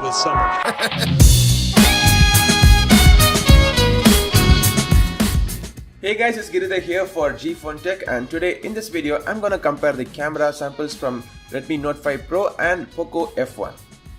with summer. Hey guys, it's Giridhar here for G Phone Tech, and today in this video I'm gonna compare the camera samples from Redmi Note 5 Pro and Poco F1.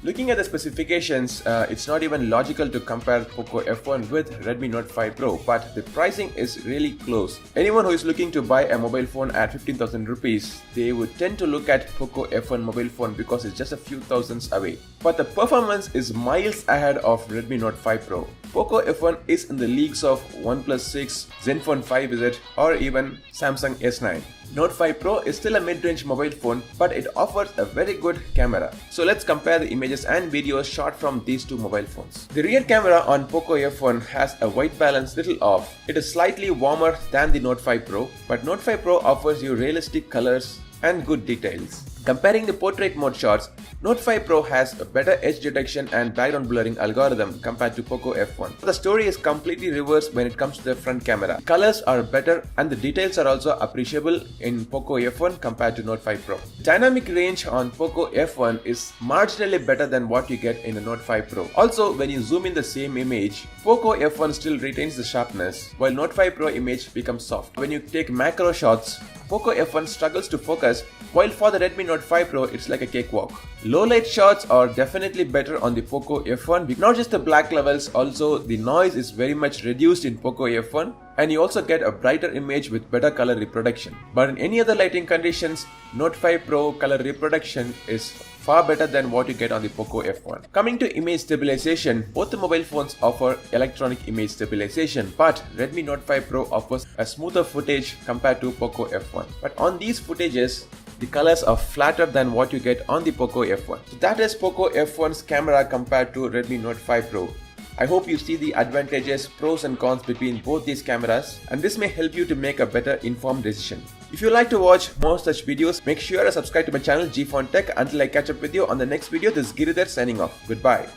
Looking at the specifications, it's not even logical to compare Poco F1 with Redmi Note 5 Pro, but the pricing is really close. Anyone who is looking to buy a mobile phone at 15,000 rupees, they would tend to look at Poco F1 mobile phone because it's just a few thousands away. But the performance is miles ahead of Redmi Note 5 Pro. Poco F1 is in the leagues of OnePlus 6, Zenfone 5Z, or even Samsung S9. Note 5 Pro is still a mid-range mobile phone, but it offers a very good camera. So let's compare the images and videos shot from these two mobile phones. The rear camera on Poco F1 has a white balance little off. It is slightly warmer than the Note 5 Pro, but Note 5 Pro offers you realistic colors and good details. Comparing the portrait mode shots, Note 5 Pro has a better edge detection and background blurring algorithm compared to Poco F1. The story is completely reversed when it comes to the front camera. Colors are better and the details are also appreciable in Poco F1 compared to Note 5 Pro. Dynamic range on Poco F1 is marginally better than what you get in the Note 5 Pro. Also, when you zoom in the same image, Poco F1 still retains the sharpness, while Note 5 Pro image becomes soft. When you take macro shots, Poco F1 struggles to focus, while for the Redmi Note 5 Pro it's like a cakewalk. Low light shots are definitely better on the Poco F1. Not just the black levels, also the noise is very much reduced in Poco F1, and you also get a brighter image with better color reproduction. But in any other lighting conditions, Note 5 Pro color reproduction is far better than what you get on the Poco F1. Coming to image stabilization, both the mobile phones offer electronic image stabilization, but Redmi Note 5 Pro offers a smoother footage compared to Poco F1. But on these footages, the colors are flatter than what you get on the Poco F1. So that is Poco F1's camera compared to Redmi Note 5 Pro. I hope you see the advantages, pros and cons between both these cameras, and this may help you to make a better informed decision. If you like to watch more such videos, make sure to subscribe to my channel G Phone Tech. Until I catch up with you on the next video, this is Giridhar signing off. Goodbye.